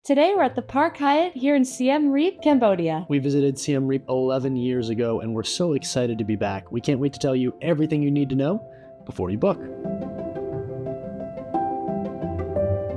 Today we're at the Park Hyatt here in Siem Reap, Cambodia. We visited Siem Reap 11 years ago and we're so excited to be back. We can't wait to tell you everything you need to know before you book.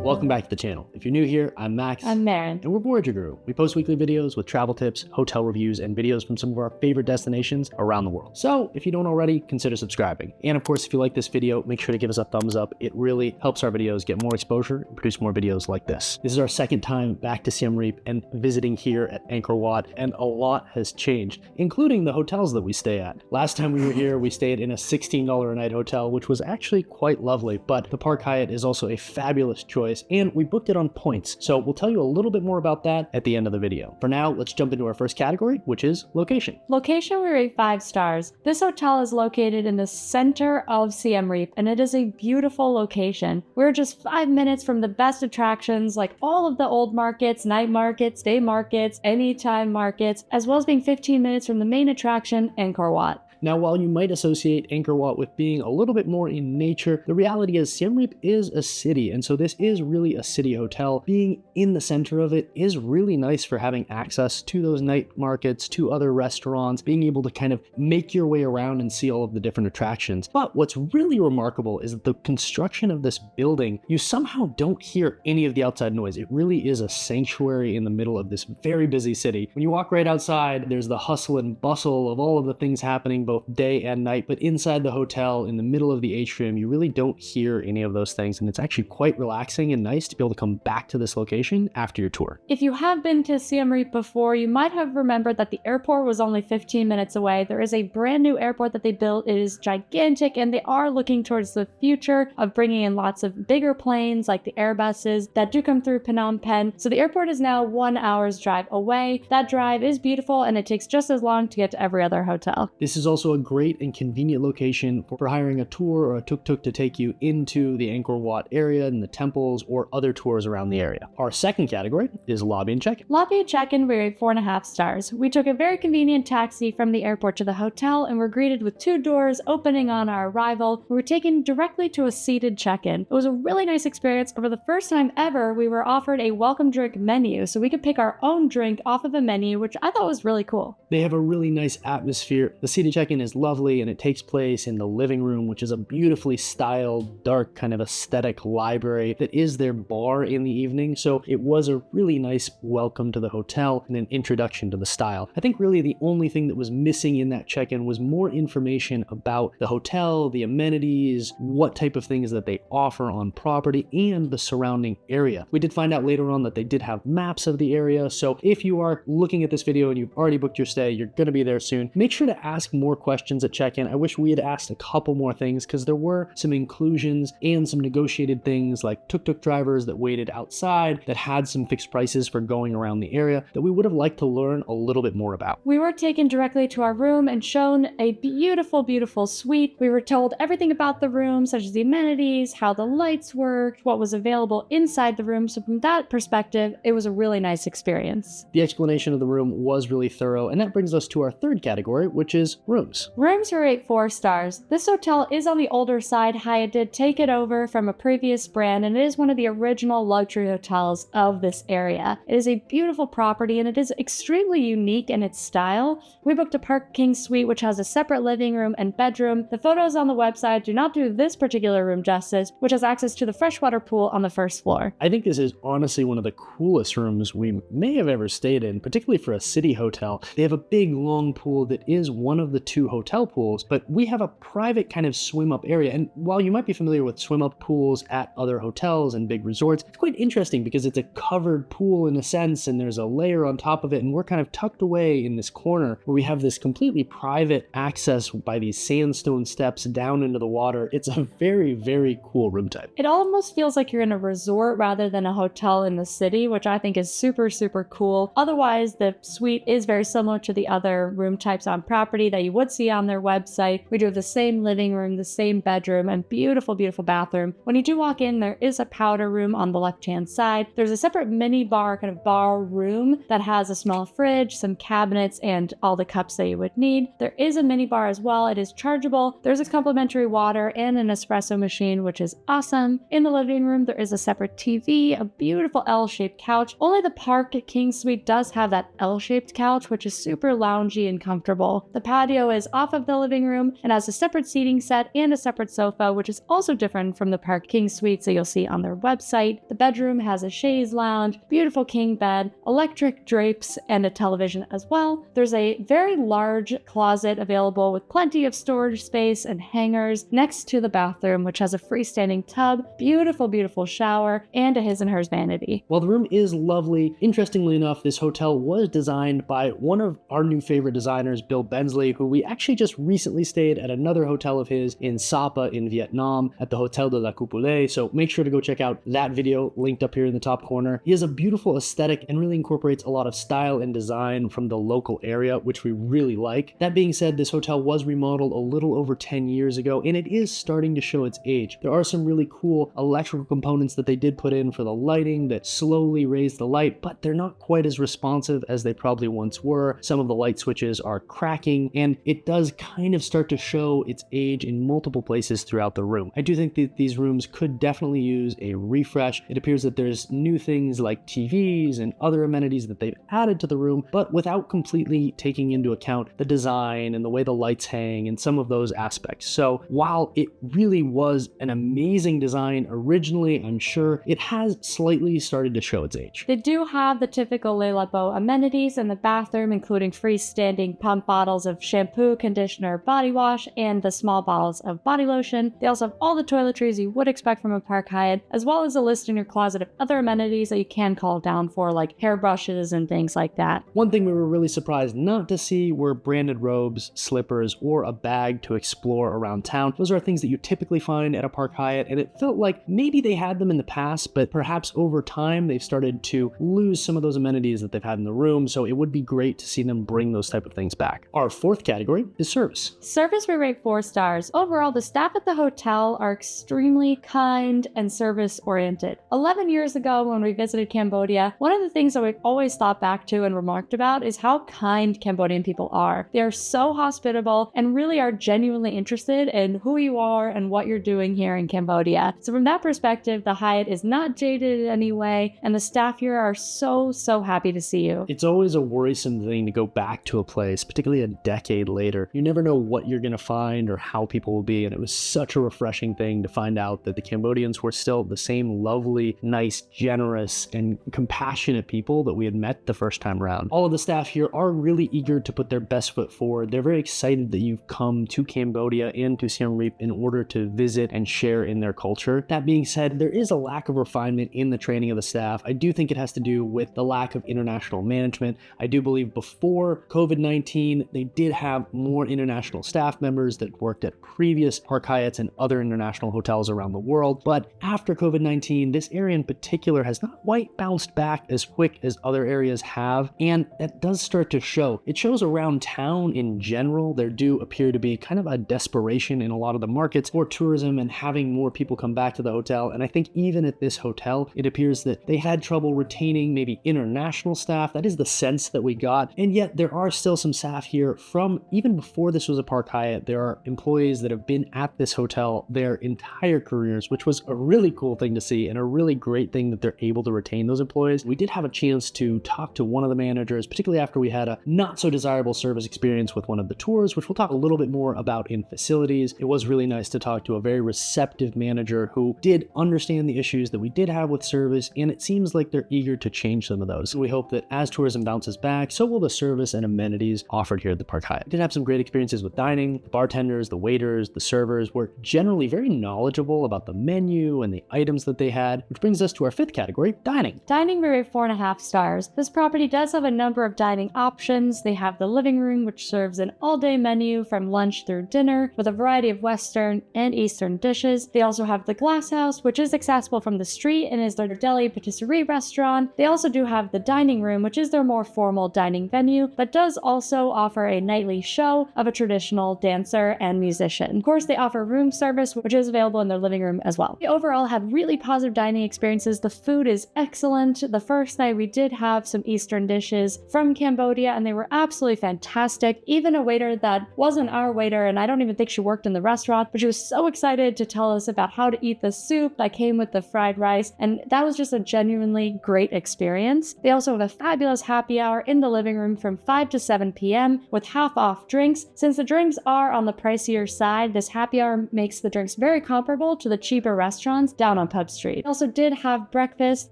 Welcome back to the channel. If you're new here, I'm Max. I'm Marin. And we're Voyager Guru. We post weekly videos with travel tips, hotel reviews, and videos from some of our favorite destinations around the world. So if you don't already, consider subscribing. And of course, if you like this video, make sure to give us a thumbs up. It really helps our videos get more exposure and produce more videos like this. This is our second time back to Siem Reap and visiting here at Angkor Wat, and a lot has changed, including the hotels that we stay at. Last time we were here, we stayed in a $16 a night hotel, which was actually quite lovely, but the Park Hyatt is also a fabulous choice, and we booked it on points. So we'll tell you a little bit more about that at the end of the video. For now, let's jump into our first category, which is location. Location, we rate 5 stars. This hotel is located in the center of Siem Reap, and it is a beautiful location. We're just 5 minutes from the best attractions, like all of the old markets, night markets, day markets, anytime markets, as well as being 15 minutes from the main attraction, Angkor Wat. Now, while you might associate Angkor Wat with being a little bit more in nature, the reality is Siem Reap is a city, and so this is really a city hotel. Being in the center of it is really nice for having access to those night markets, to other restaurants, being able to kind of make your way around and see all of the different attractions. But what's really remarkable is that the construction of this building, you somehow don't hear any of the outside noise. It really is a sanctuary in the middle of this very busy city. When you walk right outside, there's the hustle and bustle of all of the things happening both day and night, but inside the hotel, in the middle of the atrium, you really don't hear any of those things, and it's actually quite relaxing and nice to be able to come back to this location after your tour. If you have been to Siem Reap before, you might have remembered that the airport was only 15 minutes away. There is a brand new airport that they built. It is gigantic, and they are looking towards the future of bringing in lots of bigger planes like the Airbuses that do come through Phnom Penh. So the airport is now 1 hour's drive away. That drive is beautiful, and it takes just as long to get to every other hotel. This is also a great and convenient location for hiring a tour or a tuk-tuk to take you into the Angkor Wat area and the temples or other tours around the area. Our second category is lobby and check-in. Lobby and check-in, we rate 4.5 stars. We took a very convenient taxi from the airport to the hotel and were greeted with 2 doors opening on our arrival. We were taken directly to a seated check-in. It was a really nice experience. For the first time ever, we were offered a welcome drink menu, so we could pick our own drink off of a menu, which I thought was really cool. They have a really nice atmosphere. The seated check-in is lovely, and it takes place in the living room, which is a beautifully styled, dark kind of aesthetic library that is their bar in the evening. So it was a really nice welcome to the hotel and an introduction to the style. I think really the only thing that was missing in that check-in was more information about the hotel, the amenities, what type of things that they offer on property, and the surrounding area. We did find out later on that they did have maps of the area, so if you are looking at this video and you've already booked your stay, you're going to be there soon, make sure to ask more questions at check-in. I wish we had asked a couple more things because there were some inclusions and some negotiated things like tuk-tuk drivers that waited outside that had some fixed prices for going around the area that we would have liked to learn a little bit more about. We were taken directly to our room and shown a beautiful, beautiful suite. We were told everything about the room, such as the amenities, how the lights worked, what was available inside the room. So from that perspective, it was a really nice experience. The explanation of the room was really thorough, and that brings us to our third category, which is rooms. Rooms were rate 4 stars. This hotel is on the older side. Hyatt did take it over from a previous brand, and it is one of the original luxury hotels of this area. It is a beautiful property, and it is extremely unique in its style. We booked a Park King suite, which has a separate living room and bedroom. The photos on the website do not do this particular room justice, which has access to the freshwater pool on the first floor. I think this is honestly one of the coolest rooms we may have ever stayed in, particularly for a city hotel. They have a big, long pool that is one of the 2 hotel pools, but we have a private kind of swim-up area. And while you might be familiar with swim-up pools at other hotels and big resorts, it's quite interesting because it's a covered pool in a sense, and there's a layer on top of it, and we're kind of tucked away in this corner where we have this completely private access by these sandstone steps down into the water. It's a very, very cool room type. It almost feels like you're in a resort rather than a hotel in the city, which I think is super, super cool. Otherwise, the suite is very similar to the other room types on property that you would would see on their website. We do have the same living room, the same bedroom, and beautiful, beautiful bathroom. When you do walk in, there is a powder room on the left-hand side. There's a separate mini bar, kind of bar room that has a small fridge, some cabinets, and all the cups that you would need. There is a mini bar as well. It is chargeable. There's a complimentary water and an espresso machine, which is awesome. In the living room, there is a separate TV, a beautiful L-shaped couch. Only the Park King Suite does have that L-shaped couch, which is super loungy and comfortable. The patio is off of the living room and has a separate seating set and a separate sofa, which is also different from the Park King Suites that you'll see on their website. The bedroom has a chaise lounge, beautiful king bed, electric drapes, and a television as well. There's a very large closet available with plenty of storage space and hangers next to the bathroom, which has a freestanding tub, beautiful, beautiful shower, and a his and hers vanity. While the room is lovely, interestingly enough, this hotel was designed by one of our new favorite designers, Bill Bensley, who we actually just recently stayed at another hotel of his in Sapa in Vietnam at the Hotel de la Coupole, so make sure to go check out that video linked up here in the top corner. He has a beautiful aesthetic and really incorporates a lot of style and design from the local area, which we really like. That being said, this hotel was remodeled a little over 10 years ago, and it is starting to show its age. There are some really cool electrical components that they did put in for the lighting that slowly raise the light, but they're not quite as responsive as they probably once were. Some of the light switches are cracking, and it does kind of start to show its age in multiple places throughout the room. I do think that these rooms could definitely use a refresh. It appears that there's new things like TVs and other amenities that they've added to the room, but without completely taking into account the design and the way the lights hang and some of those aspects. So while it really was an amazing design originally, I'm sure it has slightly started to show its age. They do have the typical Le Labo amenities in the bathroom, including freestanding pump bottles of shampoo, conditioner, body wash, and the small bottles of body lotion. They also have all the toiletries you would expect from a Park Hyatt, as well as a list in your closet of other amenities that you can call down for, like hairbrushes and things like that. One thing we were really surprised not to see were branded robes, slippers, or a bag to explore around town. Those are things that you typically find at a Park Hyatt, and it felt like maybe they had them in the past, but perhaps over time they've started to lose some of those amenities that they've had in the room, so it would be great to see them bring those type of things back. Our fourth category is service. Service we rate 4 stars. Overall, the staff at the hotel are extremely kind and service-oriented. 11 years ago when we visited Cambodia, one of the things that we've always thought back to and remarked about is how kind Cambodian people are. They are so hospitable and really are genuinely interested in who you are and what you're doing here in Cambodia. So from that perspective, the Hyatt is not jaded in any way, and the staff here are so happy to see you. It's always a worrisome thing to go back to a place, particularly a decade later. You never know what you're going to find or how people will be, and it was such a refreshing thing to find out that the Cambodians were still the same lovely, nice, generous, and compassionate people that we had met the first time around. All of the staff here are really eager to put their best foot forward. They're very excited that you've come to Cambodia and to Siem Reap in order to visit and share in their culture. That being said, there is a lack of refinement in the training of the staff. I do think it has to do with the lack of international management. I do believe before COVID-19, they did have more international staff members that worked at previous Park Hyatts and other international hotels around the world. But after COVID-19, this area in particular has not quite bounced back as quick as other areas have, and that does start to show. It shows around town in general. There do appear to be kind of a desperation in a lot of the markets for tourism and having more people come back to the hotel. And I think even at this hotel, it appears that they had trouble retaining maybe international staff. That is the sense that we got. And yet there are still some staff here from even before this was a Park Hyatt. There are employees that have been at this hotel their entire careers, which was a really cool thing to see and a really great thing that they're able to retain those employees. We did have a chance to talk to one of the managers, particularly after we had a not so desirable service experience with one of the tours, which we'll talk a little bit more about in facilities. It was really nice to talk to a very receptive manager who did understand the issues that we did have with service, and it seems like they're eager to change some of those. We hope that as tourism bounces back, so will the service and amenities offered here at the Park Hyatt. We did have some great experiences with dining. The bartenders, the waiters, the servers were generally very knowledgeable about the menu and the items that they had, which brings us to our fifth category, dining. Dining we rate 4.5 stars. This property does have a number of dining options. They have the living room, which serves an all-day menu from lunch through dinner with a variety of Western and Eastern dishes. They also have the Glass House, which is accessible from the street and is their deli patisserie restaurant. They also do have the dining room, which is their more formal dining venue, but does also offer a nightly show of a traditional dancer and musician. Of course, they offer room service, which is available in their living room as well. We overall had really positive dining experiences. The food is excellent. The first night we did have some Eastern dishes from Cambodia, and they were absolutely fantastic. Even a waiter that wasn't our waiter, and I don't even think she worked in the restaurant, but she was so excited to tell us about how to eat the soup that came with the fried rice, and that was just a genuinely great experience. They also have a fabulous happy hour in the living room from 5 to 7 p.m. with half-off drinks. Since the drinks are on the pricier side, this happy hour makes the drinks very comparable to the cheaper restaurants down on Pub Street. They also did have breakfast.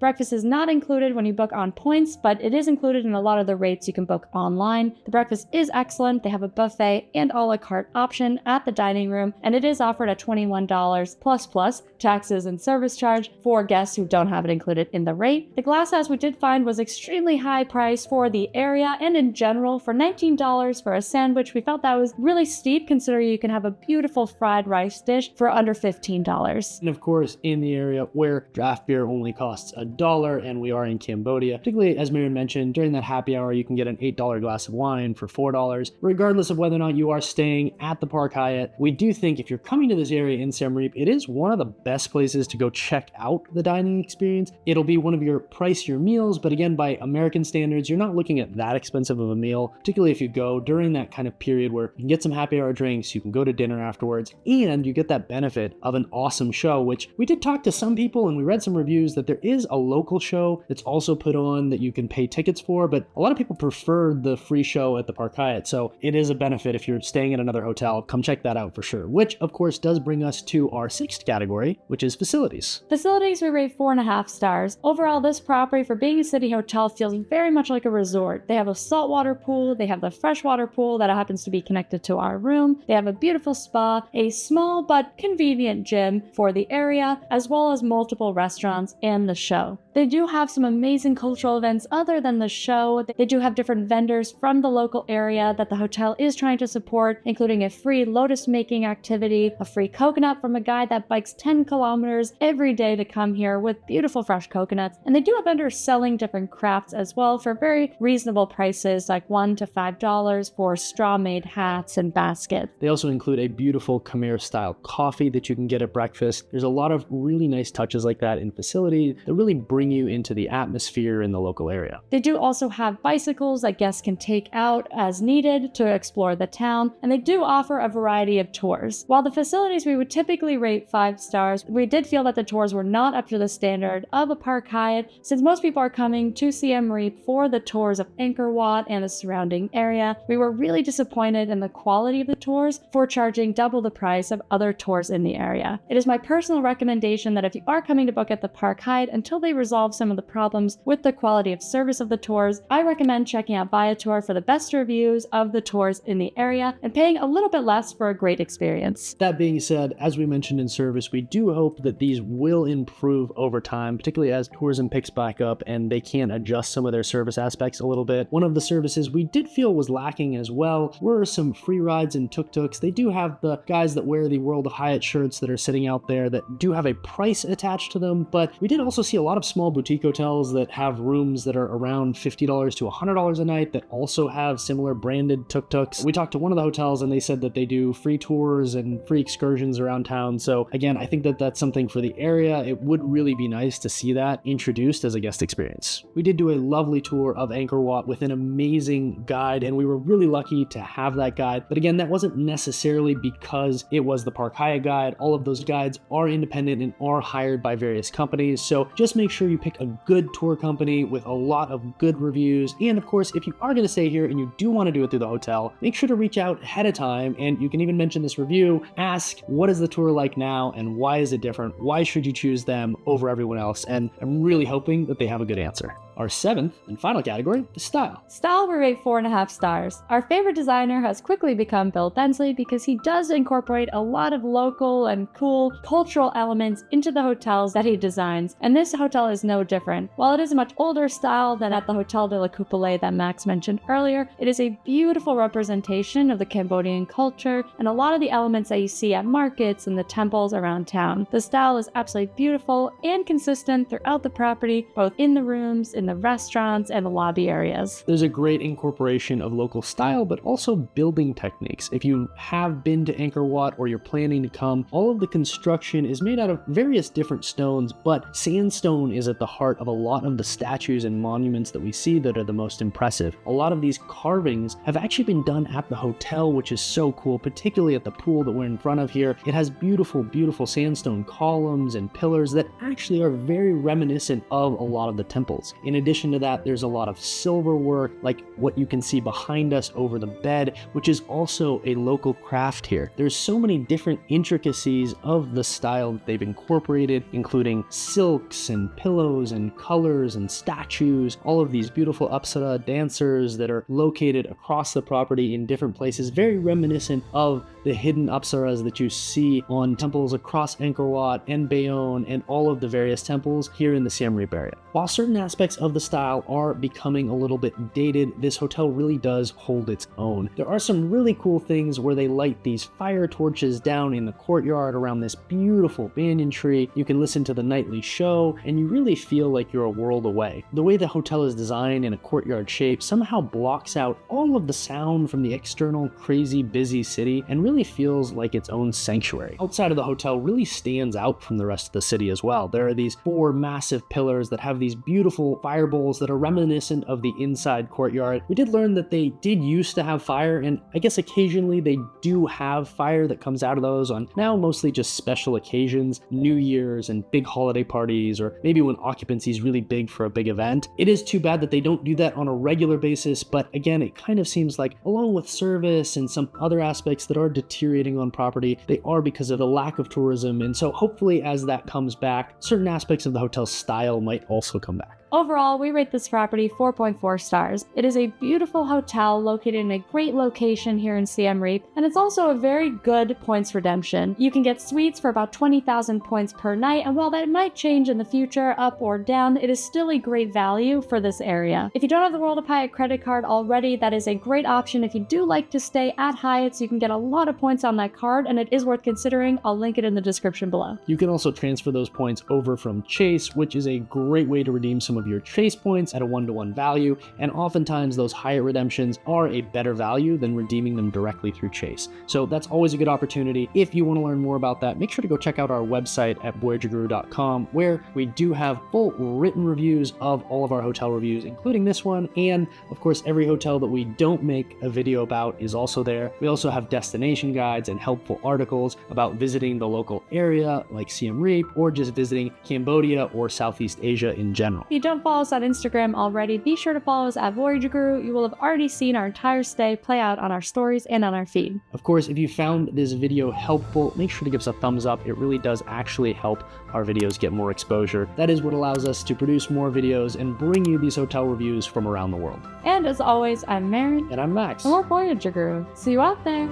Breakfast is not included when you book on points, but it is included in a lot of the rates you can book online. The breakfast is excellent. They have a buffet and a la carte option at the dining room, and it is offered at $21 plus taxes and service charge for guests who don't have it included in the rate. The glass house we did find was extremely high price for the area and in general. For $19 for a sandwich, we felt that was really steep considering you can have a beautiful fried rice dish for under $15. And of course, in the area where draft beer only costs $1 and we are in Cambodia, particularly as Miriam mentioned, during that happy hour, you can get an $8 glass of wine for $4. Regardless of whether or not you are staying at the Park Hyatt, we do think if you're coming to this area in Siem Reap, it is one of the best places to go check out the dining experience. It'll be one of your pricier meals, but again, by American standards, you're not looking at that expensive of a meal, particularly if you go during that kind of period where you can get some happy hour drinks, you can go to dinner afterwards, and you get that benefit of an awesome show, which we did talk to some people and we read some reviews that there is a local show that's also put on that you can pay tickets for, but a lot of people prefer the free show at the Park Hyatt, so it is a benefit if you're staying at another hotel. Come check that out for sure, which of course does bring us to our sixth category, which is facilities. Facilities we rate 4.5 stars. Overall, this property for being a city hotel feels very much like a resort. They have a saltwater pool, they have the freshwater pool that happens to be connected to our room, they have a beautiful spa, a small but convenient gym for the area, as well as multiple restaurants and the show. They do have some amazing cultural events other than the show. They do have different vendors from the local area that the hotel is trying to support, including a free lotus making activity, a free coconut from a guy that bikes 10 kilometers every day to come here with beautiful fresh coconuts. And they do have vendors selling different crafts as well for very reasonable prices, like $1 to $5 for straw-made hats and baskets. They also include a beautiful Khmer style coffee that you can get at breakfast. There's a lot of really nice touches like that in facility that really bring you into the atmosphere in the local area. They do also have bicycles that guests can take out as needed to explore the town, and they do offer a variety of tours. While the facilities we would typically rate 5 stars, we did feel that the tours were not up to the standard of a Park Hyatt, since most people are coming to Siem Reap for the tours of Angkor Wat and the surrounding area. We were really disappointed in the quality of the tours for charging double the price of other tours in the area. It is my personal recommendation that if you are coming to book at the Park Hyatt, until they resolve some of the problems with the quality of service of the tours, I recommend checking out Viator for the best reviews of the tours in the area and paying a little bit less for a great experience. That being said, as we mentioned in service, we do hope that these will improve over time, particularly as tourism picks back up and they can adjust some of their service aspects a little bit. One of the services we did feel was lacking as well were some free rides and tuk-tuks. They do have the guys that wear the World of Hyatt shirts that are sitting out there that do have a price attached to them, but we did also see a lot of small boutique hotels that have rooms that are around $50 to $100 a night that also have similar branded tuk-tuks. We talked to one of the hotels and they said that they do free tours and free excursions around town. So again, I think that that's something for the area. It would really be nice to see that introduced as a guest experience. We did do a lovely tour of Angkor Wat with an amazing guide, and we were really lucky to have that guide. But again, that wasn't necessarily because it was the Park Hyatt guide. All of those guides are independent and are hired by various companies. So just make sure you pick a good tour company with a lot of good reviews. And of course, if you are going to stay here and you do want to do it through the hotel, make sure to reach out ahead of time, and you can even mention this review. Ask, what is the tour like now and why is it different? Why should you choose them over everyone else? And I'm really hoping that they have a good answer. Our seventh and final category is style. Style we rate 4.5 stars. Our favorite designer has quickly become Bill Bensley because he does incorporate a lot of local and cool cultural elements into the hotels that he designs, and this hotel is no different. While it is a much older style than at the Hotel de la Coupole that Max mentioned earlier, it is a beautiful representation of the Cambodian culture and a lot of the elements that you see at markets and the temples around town. The style is absolutely beautiful and consistent throughout the property, both in the rooms, in in the restaurants and the lobby areas. There's a great incorporation of local style, but also building techniques. If you have been to Angkor Wat or you're planning to come, all of the construction is made out of various different stones, but sandstone is at the heart of a lot of the statues and monuments that we see that are the most impressive. A lot of these carvings have actually been done at the hotel, which is so cool, particularly at the pool that we're in front of here. It has beautiful, beautiful sandstone columns and pillars that actually are very reminiscent of a lot of the temples. In addition to that, there's a lot of silver work, like what you can see behind us over the bed, which is also a local craft here. There's so many different intricacies of the style that they've incorporated, including silks and pillows and colors and statues, all of these beautiful Apsara dancers that are located across the property in different places, very reminiscent of the hidden Apsaras that you see on temples across Angkor Wat and Bayonne and all of the various temples here in the Siem Reap area. While certain aspects of the style are becoming a little bit dated, this hotel really does hold its own. There are some really cool things where they light these fire torches down in the courtyard around this beautiful banyan tree. You can listen to the nightly show and you really feel like you're a world away. The way the hotel is designed in a courtyard shape somehow blocks out all of the sound from the external crazy busy city and really feels like its own sanctuary. Outside of the hotel really stands out from the rest of the city as well. There are these 4 massive pillars that have these beautiful fire bowls that are reminiscent of the inside courtyard. We did learn that they did used to have fire, and I guess occasionally they do have fire that comes out of those on now mostly just special occasions, New Year's and big holiday parties, or maybe when occupancy is really big for a big event. It is too bad that they don't do that on a regular basis, but again, it kind of seems like along with service and some other aspects that are deteriorating on property, they are because of the lack of tourism, and so hopefully as that comes back, certain aspects of the hotel's style might also come back. Overall, we rate this property 4.4 stars. It is a beautiful hotel located in a great location here in Siem Reap, and it's also a very good points redemption. You can get suites for about 20,000 points per night, and while that might change in the future, up or down, it is still a great value for this area. If you don't have the World of Hyatt credit card already, that is a great option. If you do like to stay at Hyatt, so you can get a lot of points on that card, and it is worth considering. I'll link it in the description below. You can also transfer those points over from Chase, which is a great way to redeem some of your Chase points at a 1-to-1 value, and oftentimes those Hyatt redemptions are a better value than redeeming them directly through Chase. So that's always a good opportunity. If you want to learn more about that, make sure to go check out our website at voyagerguru.com, where we do have full written reviews of all of our hotel reviews, including this one, and of course every hotel that we don't make a video about is also there. We also have destination guides and helpful articles about visiting the local area like Siem Reap, or just visiting Cambodia or Southeast Asia in general. If you don't follow us on Instagram already, be sure to follow us at Voyager Guru. You will have already seen our entire stay play out on our stories and on our feed. Of course, if you found this video helpful, make sure to give us a thumbs up. It really does actually help our videos get more exposure. That is what allows us to produce more videos and bring you these hotel reviews from around the world. And as always, I'm Maren. And I'm Max. And we're Voyager Guru. See you out there.